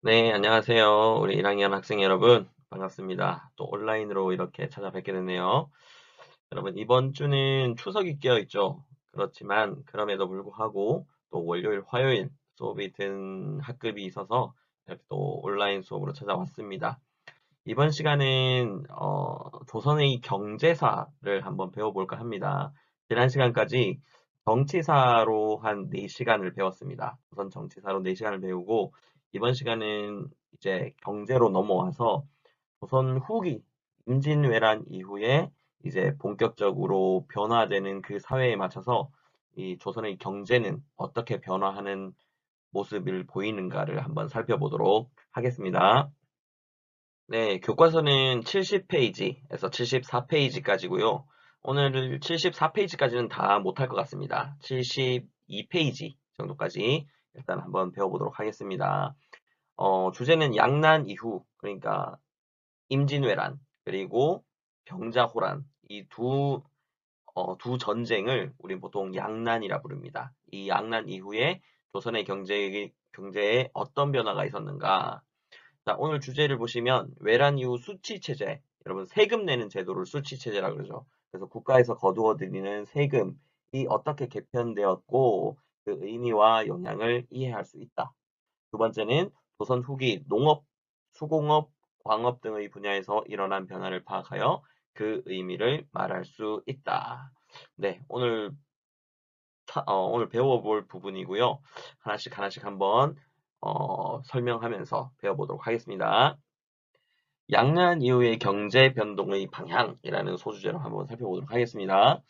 네, 안녕하세요. 우리 1학년 학생 여러분, 반갑습니다. 또 온라인으로 이렇게 찾아뵙게 됐네요. 여러분, 이번 주는 추석이 껴 있죠. 그렇지만, 그럼에도 불구하고, 또 월요일, 화요일 수업이 든 학급이 있어서 이렇게 또 온라인 수업으로 찾아왔습니다. 이번 시간은, 조선의 경제사를 한번 배워볼까 합니다. 지난 시간까지 정치사로 한 4시간을 배웠습니다. 우선 정치사로 4시간을 배우고, 이번 시간은 이제 경제로 넘어와서 조선 후기, 임진왜란 이후에 이제 본격적으로 변화되는 그 사회에 맞춰서 이 조선의 경제는 어떻게 변화하는 모습을 보이는가를 한번 살펴보도록 하겠습니다. 네, 교과서는 70페이지에서 74페이지까지고요. 오늘 74페이지까지는 다 못할 것 같습니다. 72페이지 정도까지 일단 한번 배워보도록 하겠습니다. 주제는 양난 이후, 그러니까 임진왜란, 그리고 병자호란, 두 전쟁을 우린 보통 양난이라 부릅니다. 이 양난 이후에 조선의 경제에 어떤 변화가 있었는가, 자, 오늘 주제를 보시면 외란 이후 수치체제, 여러분 세금 내는 제도를 수치체제라 그러죠. 그래서 국가에서 거두어들이는 세금이 어떻게 개편되었고 그 의미와 영향을 이해할 수 있다. 두 번째는 조선 후기 농업, 수공업, 광업 등의 분야에서 일어난 변화를 파악하여 그 의미를 말할 수 있다. 네, 오늘 배워볼 부분이고요. 하나씩 하나씩 한번 설명하면서 배워보도록 하겠습니다. 양난 이후의 경제 변동의 방향이라는 소주제로 한번 살펴보도록 하겠습니다.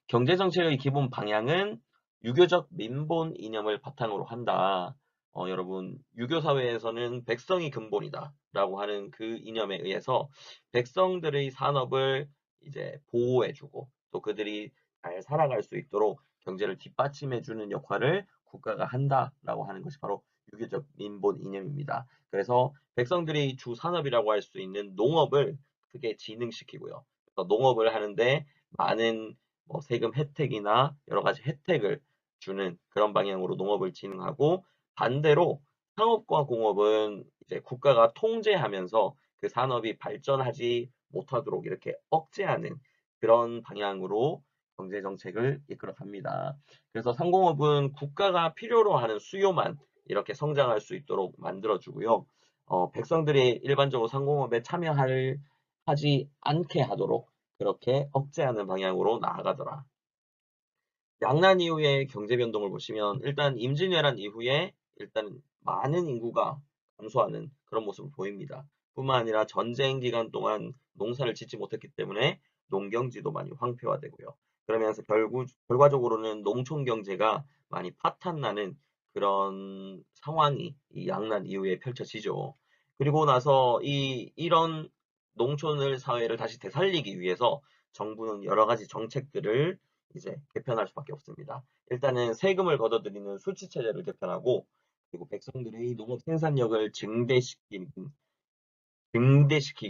경제 정책의 기본 방향은 유교적 민본 이념을 바탕으로 한다. 여러분, 유교 사회에서는 백성이 근본이다 라고 하는 그 이념에 의해서 백성들의 산업을 이제 보호해주고 또 그들이 잘 살아갈 수 있도록 경제를 뒷받침해주는 역할을 국가가 한다라고 하는 것이 바로 유교적 민본 이념입니다. 그래서 백성들이 주 산업이라고 할 수 있는 농업을 크게 진흥시키고요. 그래서 농업을 하는데 많은 세금 혜택이나 여러 가지 혜택을 주는 그런 방향으로 농업을 진흥하고, 반대로 상업과 공업은 이제 국가가 통제하면서 그 산업이 발전하지 못하도록 이렇게 억제하는 그런 방향으로 경제 정책을 이끌어 갑니다. 그래서 상공업은 국가가 필요로 하는 수요만 이렇게 성장할 수 있도록 만들어 주고요. 백성들이 일반적으로 상공업에 하지 않게 하도록 그렇게 억제하는 방향으로 나아가더라. 양난 이후의 경제 변동을 보시면 일단 임진왜란 이후에 일단 많은 인구가 감소하는 그런 모습을 보입니다. 뿐만 아니라 전쟁 기간 동안 농사를 짓지 못했기 때문에 농경지도 많이 황폐화되고요. 그러면서 결과적으로는 농촌 경제가 많이 파탄나는 그런 상황이 이 양난 이후에 펼쳐지죠. 그리고 나서 이런 농촌을 사회를 다시 되살리기 위해서 정부는 여러 가지 정책들을 이제 개편할 수밖에 없습니다. 일단은 세금을 걷어들이는 수치체제를 개편하고, 그리고 백성들의 농업 생산력을 증대시키기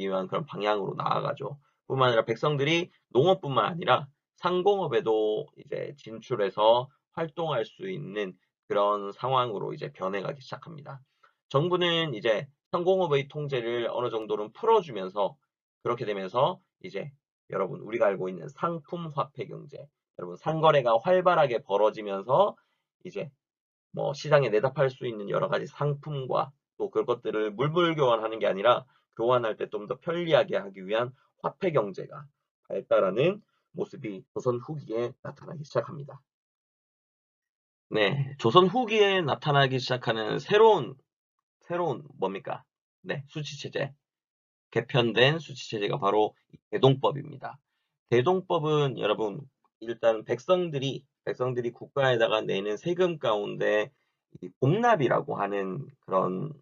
위한 그런 방향으로 나아가죠. 뿐만 아니라 백성들이 농업뿐만 아니라 상공업에도 이제 진출해서 활동할 수 있는 그런 상황으로 이제 변해가기 시작합니다. 정부는 이제 상공업의 통제를 어느 정도는 풀어주면서, 그렇게 되면서 이제 여러분 우리가 알고 있는 상품 화폐 경제, 여러분 상거래가 활발하게 벌어지면서 이제 시장에 내다 팔 수 있는 여러 가지 상품과 또 그것들을 물물 교환하는 게 아니라 교환할 때 좀 더 편리하게 하기 위한 화폐 경제가 발달하는 모습이 조선 후기에 나타나기 시작합니다. 네, 조선 후기에 나타나기 시작하는 새로운 뭡니까? 네, 수치체제. 개편된 수치체제가 바로 대동법입니다. 대동법은 여러분 일단 백성들이 국가에다가 내는 세금 가운데 이 공납이라고 하는 그런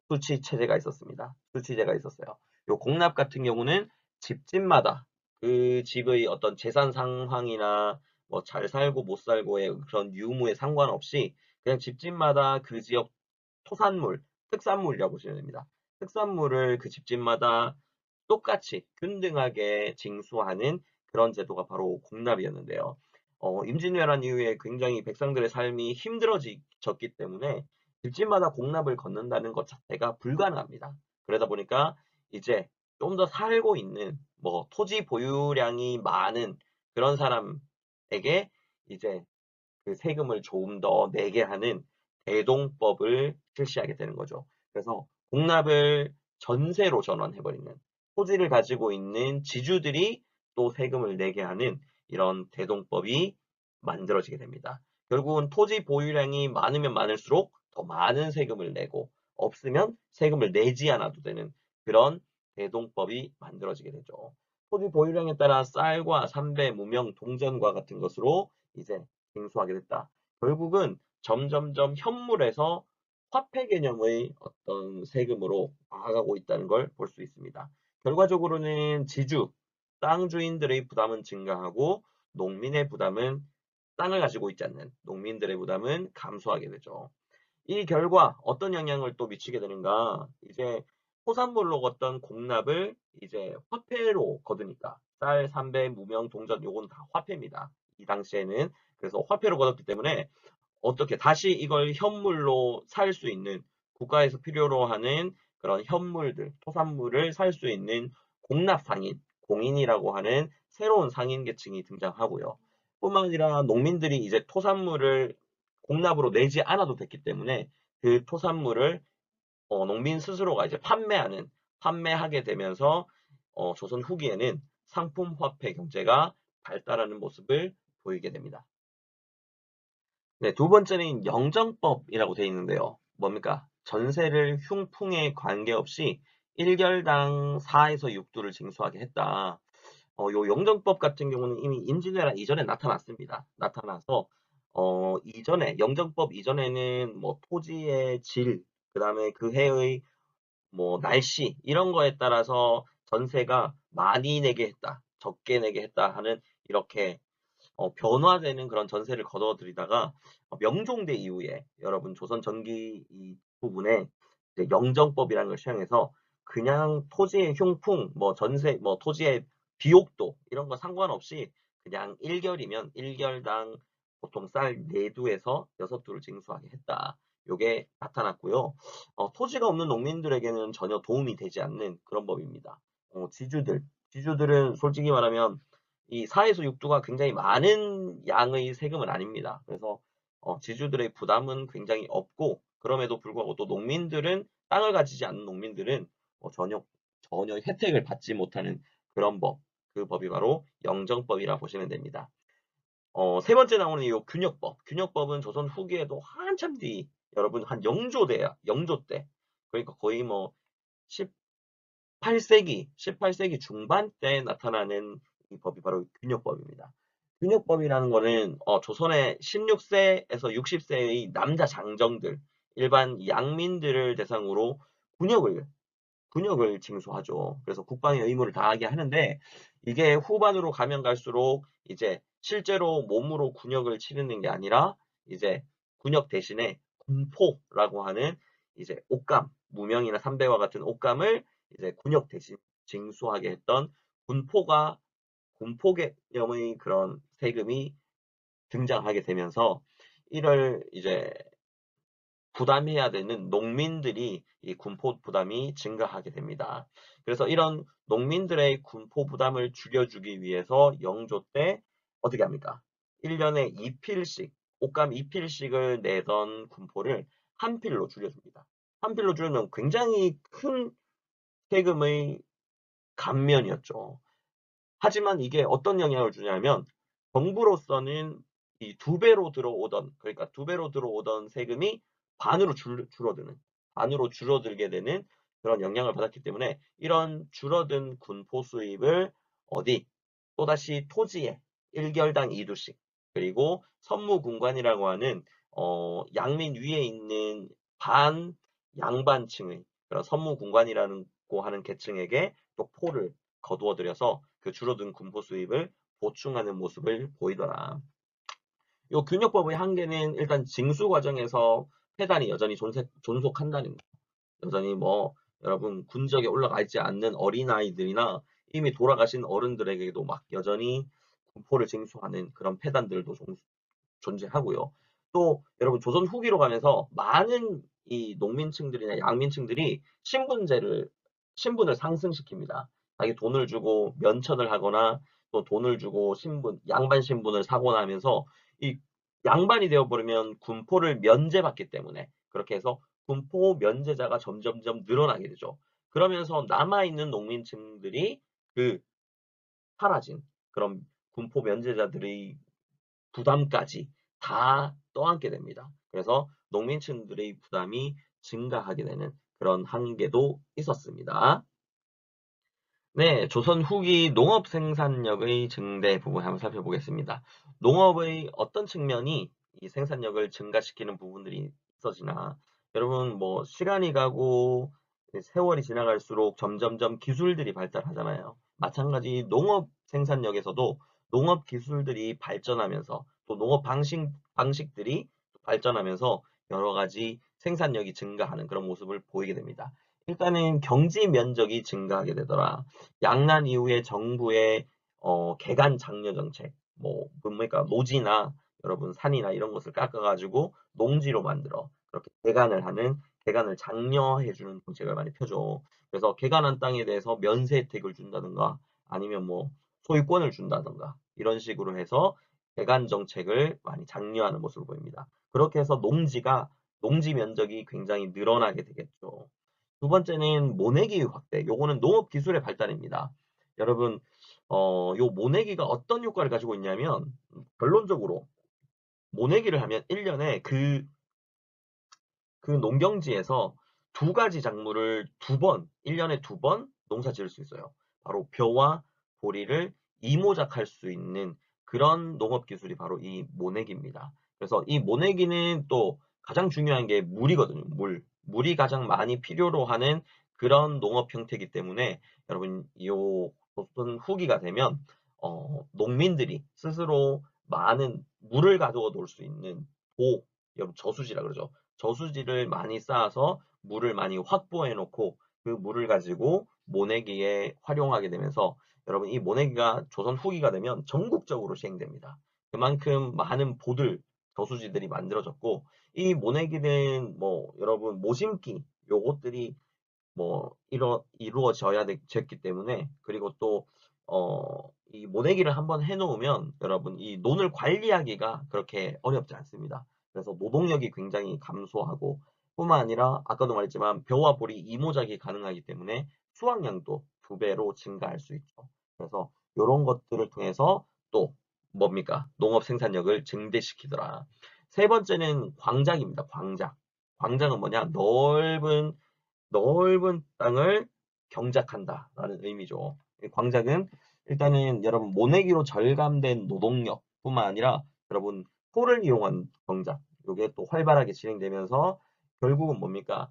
수치체제가 있었습니다. 수치제가 있었어요. 요 공납 같은 경우는 집집마다 그 집의 어떤 재산 상황이나 뭐 잘 살고 못 살고의 그런 유무에 상관없이 그냥 집집마다 그 지역 토산물, 특산물이라고 보시면 됩니다. 특산물을 그 집집마다 똑같이 균등하게 징수하는 그런 제도가 바로 공납이었는데요. 임진왜란 이후에 굉장히 백성들의 삶이 힘들어졌기 때문에 집집마다 공납을 걷는다는 것 자체가 불가능합니다. 그러다 보니까 이제 좀 더 살고 있는 뭐 토지 보유량이 많은 그런 사람에게 이제 그 세금을 조금 더 내게 하는 대동법을 실시하게 되는 거죠. 그래서 공납을 전세로 전환해버리는 토지를 가지고 있는 지주들이 또 세금을 내게 하는 이런 대동법이 만들어지게 됩니다. 결국은 토지 보유량이 많으면 많을수록 더 많은 세금을 내고 없으면 세금을 내지 않아도 되는 그런 대동법이 만들어지게 되죠. 토지 보유량에 따라 쌀과 삼배, 무명, 동전과 같은 것으로 이제 징수하게 됐다. 결국은 점점점 현물에서 화폐 개념의 어떤 세금으로 나아가고 있다는 걸 볼 수 있습니다. 결과적으로는 지주, 땅 주인들의 부담은 증가하고 농민의 부담은 땅을 가지고 있지 않는 농민들의 부담은 감소하게 되죠. 이 결과 어떤 영향을 또 미치게 되는가? 이제 토산물로 어떤 공납을 이제 화폐로 거두니까 쌀, 삼배, 무명, 동전 요건 다 화폐입니다. 이 당시에는 그래서 화폐로 거뒀기 때문에 어떻게 다시 이걸 현물로 살 수 있는 국가에서 필요로 하는 그런 현물들, 토산물을 살 수 있는 공납상인, 공인이라고 하는 새로운 상인 계층이 등장하고요. 뿐만 아니라 농민들이 이제 토산물을 공납으로 내지 않아도 됐기 때문에 그 토산물을 농민 스스로가 이제 판매하게 되면서 조선 후기에는 상품 화폐 경제가 발달하는 모습을 보이게 됩니다. 네, 두 번째는 영정법이라고 되어 있는데요. 뭡니까? 전세를 흉풍에 관계없이 1결당 4에서 6두를 징수하게 했다. 요 영정법 같은 경우는 이미 임진왜란 이전에 나타났습니다. 나타나서 이전에 영정법 이전에는 뭐 토지의 질, 그다음에 그 해의 뭐 날씨 이런 거에 따라서 전세가 많이 내게 했다, 적게 내게 했다 하는 이렇게 변화되는 그런 전세를 거둬들이다가 명종대 이후에 여러분 조선 전기 이 부분에 이제 영정법이라는 걸 시행해서 그냥 토지의 흉풍, 뭐 전세, 뭐 토지의 비옥도 이런 거 상관없이 그냥 1결이면 1결당 보통 쌀 4두에서 6두를 징수하게 했다. 요게 나타났고요. 토지가 없는 농민들에게는 전혀 도움이 되지 않는 그런 법입니다. 지주들은 솔직히 말하면 이 4에서 6두가 굉장히 많은 양의 세금은 아닙니다. 그래서 지주들의 부담은 굉장히 없고 그럼에도 불구하고 또 농민들은 땅을 가지지 않는 농민들은 전혀 혜택을 받지 못하는 그런 법. 그 법이 바로 영정법이라 보시면 됩니다. 세 번째 나오는 이 균역법. 균역법은 조선 후기에도 한참 뒤 여러분 한 영조대야. 영조 때. 그러니까 거의 뭐 18세기 중반 때 나타나는 이 법이 바로 균역법입니다. 균역법이라는 거는 조선의 16세에서 60세의 남자 장정들, 일반 양민들을 대상으로 군역을 군역을 징수하죠. 그래서 국방의 의무를 다하게 하는데 이게 후반으로 가면 갈수록 이제 실제로 몸으로 군역을 치르는 게 아니라 이제 군역 대신에 군포라고 하는 이제 옷감, 무명이나 삼배와 같은 옷감을 이제 군역 대신 징수하게 했던 군포가 군포 개념의 그런 세금이 등장하게 되면서 이를 이제 부담해야 되는 농민들이 이 군포 부담이 증가하게 됩니다. 그래서 이런 농민들의 군포 부담을 줄여주기 위해서 영조 때 어떻게 합니까? 1년에 2필씩, 옷감 2필씩을 내던 군포를 한 필로 줄여줍니다. 한 필로 줄이면 굉장히 큰 세금의 감면이었죠. 하지만 이게 어떤 영향을 주냐면 정부로서는 이 두 배로 들어오던 그러니까 두 배로 들어오던 세금이 반으로 줄어드는 반으로 줄어들게 되는 그런 영향을 받았기 때문에 이런 줄어든 군포 수입을 어디 또다시 토지에 1결당 2두씩 그리고 선무군관이라고 하는 양민 위에 있는 반 양반층의 그런 선무군관이라고 하는 계층에게 또 포를 거두어 들여서 그 줄어든 군포 수입을 보충하는 모습을 보이더라. 이 균역법의 한계는 일단 징수 과정에서 폐단이 여전히 존속한다는 거. 여전히 뭐 여러분 군적에 올라가 있지 않는 어린아이들이나 이미 돌아가신 어른들에게도 막 여전히 군포를 징수하는 그런 폐단들도 존재하고요. 또 여러분 조선 후기로 가면서 많은 이 농민층들이나 양민층들이 신분을 상승시킵니다. 자기 돈을 주고 면천을 하거나 또 돈을 주고 양반 신분을 사고 나면서 이 양반이 되어버리면 군포를 면제받기 때문에 그렇게 해서 군포 면제자가 점점점 늘어나게 되죠. 그러면서 남아있는 농민층들이 그 사라진 그런 군포 면제자들의 부담까지 다 떠안게 됩니다. 그래서 농민층들의 부담이 증가하게 되는 그런 한계도 있었습니다. 네, 조선 후기 농업 생산력의 증대 부분 한번 살펴보겠습니다. 농업의 어떤 측면이 이 생산력을 증가시키는 부분들이 있어지나, 여러분 뭐 시간이 가고 세월이 지나갈수록 점점점 기술들이 발달하잖아요. 마찬가지 농업 생산력에서도 농업 기술들이 발전하면서 또 농업 방식들이 발전하면서 여러 가지 생산력이 증가하는 그런 모습을 보이게 됩니다. 일단은 경지 면적이 증가하게 되더라. 양난 이후에 정부의 개간 장려 정책, 뭐 뭡니까 노지나 여러분 산이나 이런 것을 깎아가지고 농지로 만들어 그렇게 개간을 장려해주는 정책을 많이 펴줘. 그래서 개간한 땅에 대해서 면세 혜택을 준다든가 아니면 뭐 소유권을 준다든가 이런 식으로 해서 개간 정책을 많이 장려하는 모습을 보입니다. 그렇게 해서 농지 면적이 굉장히 늘어나게 되겠죠. 두 번째는 모내기 확대. 요거는 농업 기술의 발달입니다. 여러분, 요 모내기가 어떤 효과를 가지고 있냐면, 결론적으로 모내기를 하면 1년에 그 농경지에서 두 가지 작물을 1년에 두 번 농사 지을 수 있어요. 바로 벼와 보리를 이모작할 수 있는 그런 농업 기술이 바로 이 모내기입니다. 그래서 이 모내기는 또 가장 중요한 게 물이거든요. 물이 가장 많이 필요로 하는 그런 농업 형태이기 때문에 여러분 요 조선 후기가 되면 농민들이 스스로 많은 물을 가두어 놓을 수 있는 여러분 저수지라 그러죠. 저수지를 많이 쌓아서 물을 많이 확보해 놓고 그 물을 가지고 모내기에 활용하게 되면서 여러분 이 모내기가 조선 후기가 되면 전국적으로 시행됩니다. 그만큼 많은 저수지들이 만들어졌고 이 모내기는 뭐 여러분 모심기 요것들이 뭐 이루어져야 됐기 때문에 그리고 또 이 모내기를 한번 해놓으면 여러분 이 논을 관리하기가 그렇게 어렵지 않습니다. 그래서 노동력이 굉장히 감소하고 뿐만 아니라 아까도 말했지만 벼와 보리 이모작이 가능하기 때문에 수확량도 2배로 증가할 수 있죠. 그래서 이런 것들을 통해서 또 뭡니까? 농업 생산력을 증대시키더라. 세 번째는 광작입니다. 광작. 광작은 뭐냐? 넓은 땅을 경작한다라는 의미죠. 광작은 일단은 여러분 모내기로 절감된 노동력뿐만 아니라 여러분 토를 이용한 경작 이게 또 활발하게 진행되면서 결국은 뭡니까?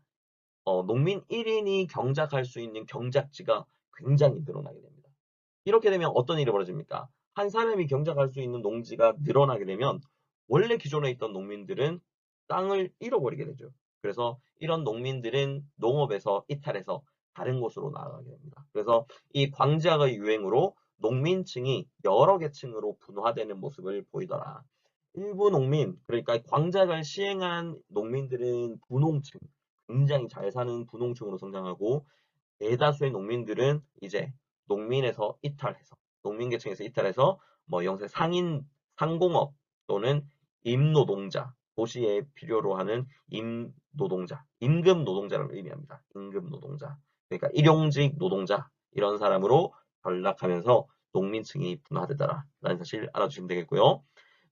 농민 1인이 경작할 수 있는 경작지가 굉장히 늘어나게 됩니다. 이렇게 되면 어떤 일이 벌어집니까? 한 사람이 경작할 수 있는 농지가 늘어나게 되면 원래 기존에 있던 농민들은 땅을 잃어버리게 되죠. 그래서 이런 농민들은 농업에서 이탈해서 다른 곳으로 나아가게 됩니다. 그래서 이 광작의 유행으로 농민층이 여러 계층으로 분화되는 모습을 보이더라. 일부 농민, 그러니까 광작을 시행한 농민들은 분홍층, 굉장히 잘 사는 분홍층으로 성장하고 대다수의 농민들은 이제 농민계층에서 이탈해서 뭐 영세 상공업 또는 임노동자, 도시에 필요로 하는 임금 노동자를 의미합니다. 임금 노동자. 그러니까 일용직 노동자 이런 사람으로 전락하면서 농민층이 분화되더라라는 사실 알아주시면 되겠고요.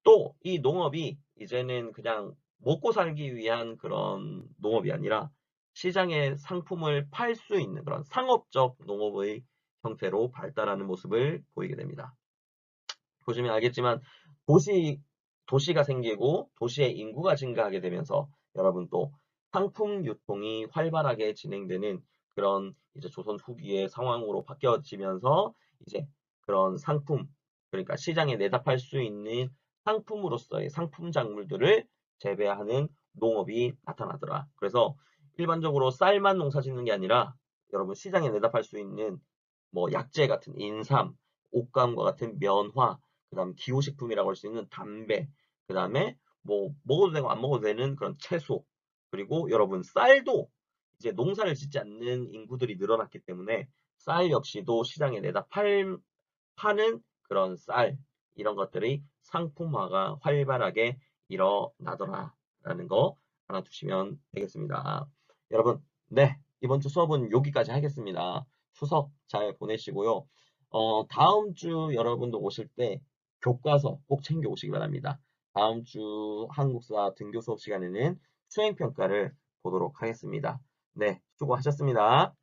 또 이 농업이 이제는 그냥 먹고 살기 위한 그런 농업이 아니라 시장에 상품을 팔 수 있는 그런 상업적 농업의 형태로 발달하는 모습을 보이게 됩니다. 보시면 알겠지만 도시가 생기고 도시의 인구가 증가하게 되면서 여러분 또 상품 유통이 활발하게 진행되는 그런 이제 조선 후기의 상황으로 바뀌어지면서 이제 그런 그러니까 시장에 내다 팔 수 있는 상품으로서의 상품 작물들을 재배하는 농업이 나타나더라. 그래서 일반적으로 쌀만 농사 짓는 게 아니라 여러분 시장에 내다 팔 수 있는 뭐 약재 같은 인삼, 옷감과 같은 면화, 그다음 기호식품이라고 할 수 있는 담배, 그다음에 뭐 먹어도 되고 안 먹어도 되는 그런 채소, 그리고 여러분 쌀도 이제 농사를 짓지 않는 인구들이 늘어났기 때문에 쌀 역시도 시장에 파는 그런 쌀 이런 것들이 상품화가 활발하게 일어나더라라는 거 하나 두시면 되겠습니다. 여러분, 네, 이번 주 수업은 여기까지 하겠습니다. 추석 잘 보내시고요. 다음 주 여러분도 오실 때 교과서 꼭 챙겨 오시기 바랍니다. 다음 주 한국사 등교 수업 시간에는 수행평가를 보도록 하겠습니다. 네, 수고하셨습니다.